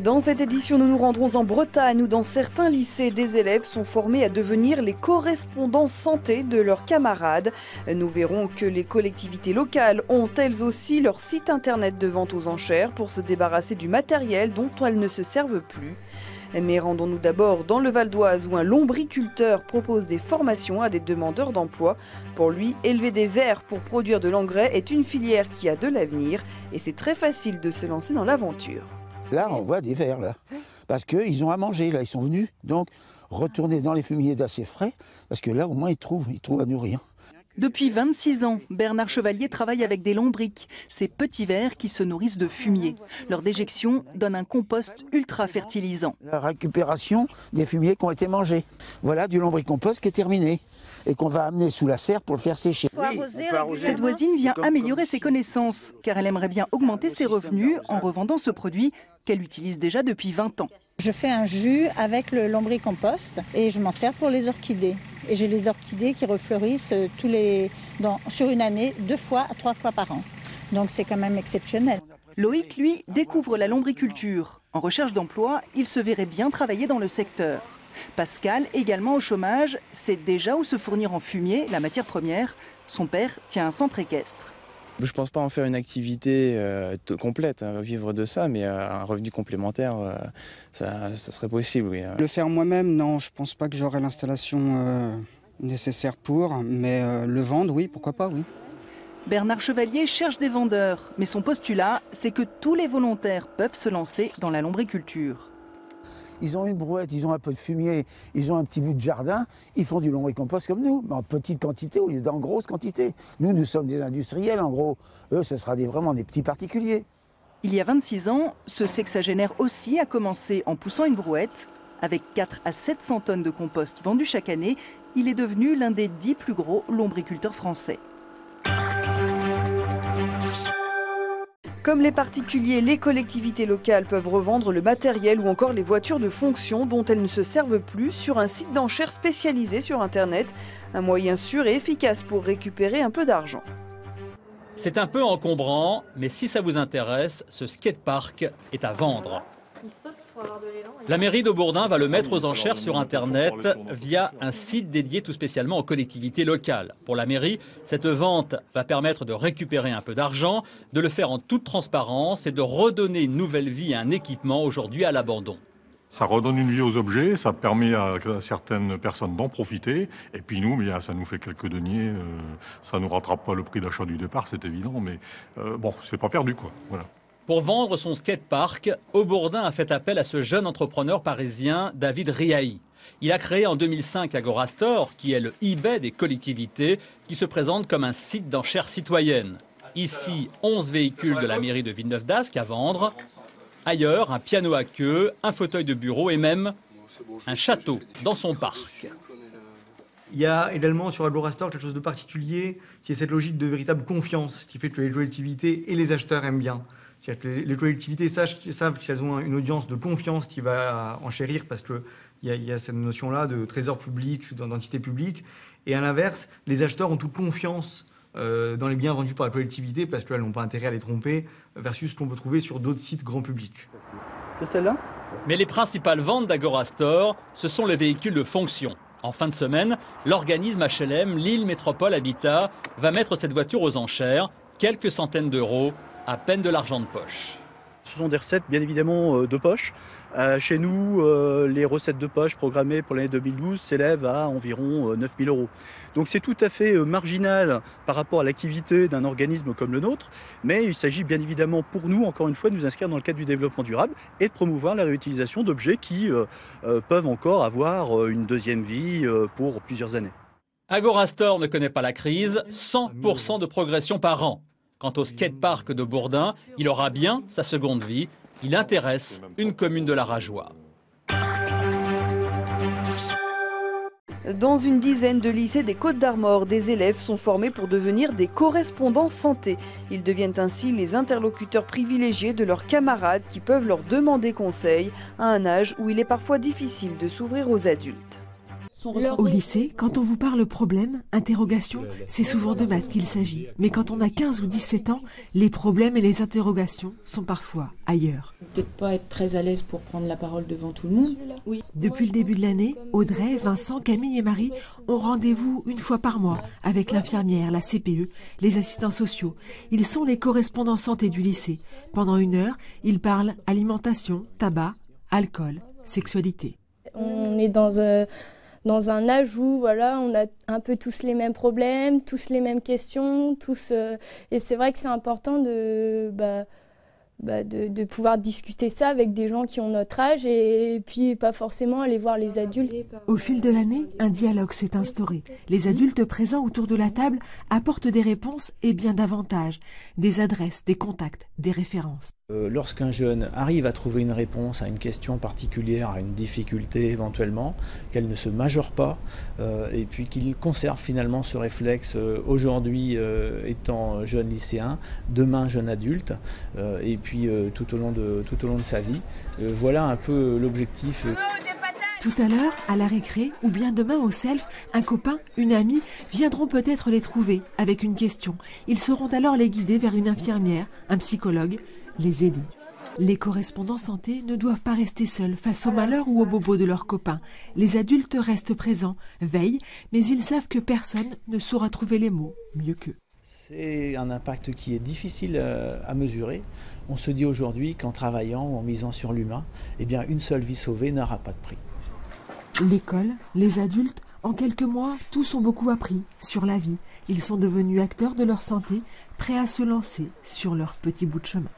Dans cette édition, nous nous rendrons en Bretagne où dans certains lycées, des élèves sont formés à devenir les correspondants santé de leurs camarades. Nous verrons que les collectivités locales ont elles aussi leur site internet de vente aux enchères pour se débarrasser du matériel dont elles ne se servent plus. Mais rendons-nous d'abord dans le Val d'Oise où un lombriculteur propose des formations à des demandeurs d'emploi. Pour lui, élever des vers pour produire de l'engrais est une filière qui a de l'avenir et c'est très facile de se lancer dans l'aventure. Là, on voit des vers, là, parce qu'ils ont à manger, là, ils sont venus, donc retourner dans les fumiers d'assez frais, parce que là, au moins, ils trouvent à nourrir. Depuis 26 ans, Bernard Chevalier travaille avec des lombrics, ces petits vers qui se nourrissent de fumier. Leur déjection donne un compost ultra fertilisant. La récupération des fumiers qui ont été mangés. Voilà du lombricompost qui est terminé et qu'on va amener sous la serre pour le faire sécher. Cette voisine vient améliorer ses connaissances, car elle aimerait bien augmenter ses revenus en revendant ce produit qu'elle utilise déjà depuis 20 ans. Je fais un jus avec le lombricompost et je m'en sers pour les orchidées. Et j'ai les orchidées qui refleurissent sur une année 2 fois à 3 fois par an. Donc c'est quand même exceptionnel. Loïc, lui, découvre la lombriculture. En recherche d'emploi, il se verrait bien travailler dans le secteur. Pascal, également au chômage, sait déjà où se fournir en fumier, la matière première. Son père tient un centre équestre. Je ne pense pas en faire une activité complète, vivre de ça, mais un revenu complémentaire, ça serait possible. Oui. Le faire moi-même, non, je ne pense pas que j'aurai l'installation nécessaire pour, mais le vendre, oui, pourquoi pas, oui. Bernard Chevalier cherche des vendeurs, mais son postulat, c'est que tous les volontaires peuvent se lancer dans la lombriculture. Ils ont une brouette, ils ont un peu de fumier, ils ont un petit bout de jardin, ils font du lombricompost comme nous, mais en petite quantité au lieu d'en grosse quantité. Nous sommes des industriels, en gros. Eux, ce sera vraiment des petits particuliers. Il y a 26 ans, ce sexagénaire aussi a commencé en poussant une brouette. Avec 4 à 700 tonnes de compost vendues chaque année, il est devenu l'un des 10 plus gros lombriculteurs français. Comme les particuliers, les collectivités locales peuvent revendre le matériel ou encore les voitures de fonction dont elles ne se servent plus sur un site d'enchères spécialisé sur Internet. Un moyen sûr et efficace pour récupérer un peu d'argent. C'est un peu encombrant, mais si ça vous intéresse, ce skatepark est à vendre. La mairie de Bourdin va le mettre aux enchères sur Internet via un site dédié tout spécialement aux collectivités locales. Pour la mairie, cette vente va permettre de récupérer un peu d'argent, de le faire en toute transparence et de redonner une nouvelle vie à un équipement aujourd'hui à l'abandon. Ça redonne une vie aux objets, ça permet à certaines personnes d'en profiter. Et puis nous, ça nous fait quelques deniers. Ça ne nous rattrape pas le prix d'achat du départ, c'est évident. Mais bon, c'est pas perdu, quoi. Voilà. Pour vendre son skatepark, Aubourdin a fait appel à ce jeune entrepreneur parisien, David Riahi. Il a créé en 2005 Agorastore, qui est le eBay des collectivités, qui se présente comme un site d'enchères citoyennes. Ici, 11 véhicules de la mairie de Villeneuve-d'Ascq à vendre. Ailleurs, un piano à queue, un fauteuil de bureau et même un château dans son parc. Il y a également sur Agorastore quelque chose de particulier, qui est cette logique de véritable confiance, qui fait que les collectivités et les acheteurs aiment bien. C'est-à-dire que les collectivités savent qu'elles ont une audience de confiance qui va enchérir parce qu'il y a cette notion-là de trésor public, d'identité publique. Et à l'inverse, les acheteurs ont toute confiance dans les biens vendus par la collectivité parce qu'elles n'ont pas intérêt à les tromper, versus ce qu'on peut trouver sur d'autres sites grand public. C'est celle-là ? Mais les principales ventes d'Agorastore, ce sont les véhicules de fonction. En fin de semaine, l'organisme HLM Lille Métropole Habitat va mettre cette voiture aux enchères, quelques centaines d'euros, à peine de l'argent de poche. Ce sont des recettes bien évidemment de poche. Chez nous, les recettes de poche programmées pour l'année 2012 s'élèvent à environ 9 000 euros. Donc c'est tout à fait marginal par rapport à l'activité d'un organisme comme le nôtre, mais il s'agit bien évidemment pour nous, encore une fois, de nous inscrire dans le cadre du développement durable et de promouvoir la réutilisation d'objets qui peuvent encore avoir une deuxième vie pour plusieurs années. Agorastore ne connaît pas la crise, 100% de progression par an. Quant au skatepark de Bourdin, il aura bien sa seconde vie. Il intéresse une commune de la Rajoie. Dans une dizaine de lycées des Côtes-d'Armor, des élèves sont formés pour devenir des correspondants santé. Ils deviennent ainsi les interlocuteurs privilégiés de leurs camarades qui peuvent leur demander conseil à un âge où il est parfois difficile de s'ouvrir aux adultes. son ressenti. Au lycée, quand on vous parle problème, interrogation, c'est souvent de maths qu'il s'agit. Mais quand on a 15 ou 17 ans, les problèmes et les interrogations sont parfois ailleurs. Peut-être pas être très à l'aise pour prendre la parole devant tout le monde. Oui. Depuis le début de l'année, Audrey, Vincent, Camille et Marie ont rendez-vous une fois par mois avec l'infirmière, la CPE, les assistants sociaux. Ils sont les correspondants santé du lycée. Pendant 1 heure, ils parlent alimentation, tabac, alcool, sexualité. On est dans un âge où voilà, on a un peu tous les mêmes problèmes, tous les mêmes questions, et c'est vrai que c'est important de pouvoir discuter ça avec des gens qui ont notre âge et puis pas forcément aller voir les adultes. Au fil de l'année, un dialogue s'est instauré. Les adultes présents autour de la table apportent des réponses et bien davantage, des adresses, des contacts, des références. Lorsqu'un jeune arrive à trouver une réponse à une question particulière, à une difficulté éventuellement, qu'elle ne se majore pas, et puis qu'il conserve finalement ce réflexe aujourd'hui étant jeune lycéen, demain jeune adulte, et puis tout au long de sa vie. Voilà un peu l'objectif. Tout à l'heure, à la récré, ou bien demain au self, un copain, une amie viendront peut-être les trouver avec une question. Ils seront alors les guider vers une infirmière, un psychologue, les aider. Les correspondants santé ne doivent pas rester seuls face au malheur ou aux bobos de leurs copains. Les adultes restent présents, veillent, mais ils savent que personne ne saura trouver les mots mieux qu'eux. C'est un impact qui est difficile à mesurer. On se dit aujourd'hui qu'en travaillant ou en misant sur l'humain, eh bien une seule vie sauvée n'aura pas de prix. L'école, les adultes, en quelques mois, tous ont beaucoup appris sur la vie. Ils sont devenus acteurs de leur santé, prêts à se lancer sur leur petit bout de chemin.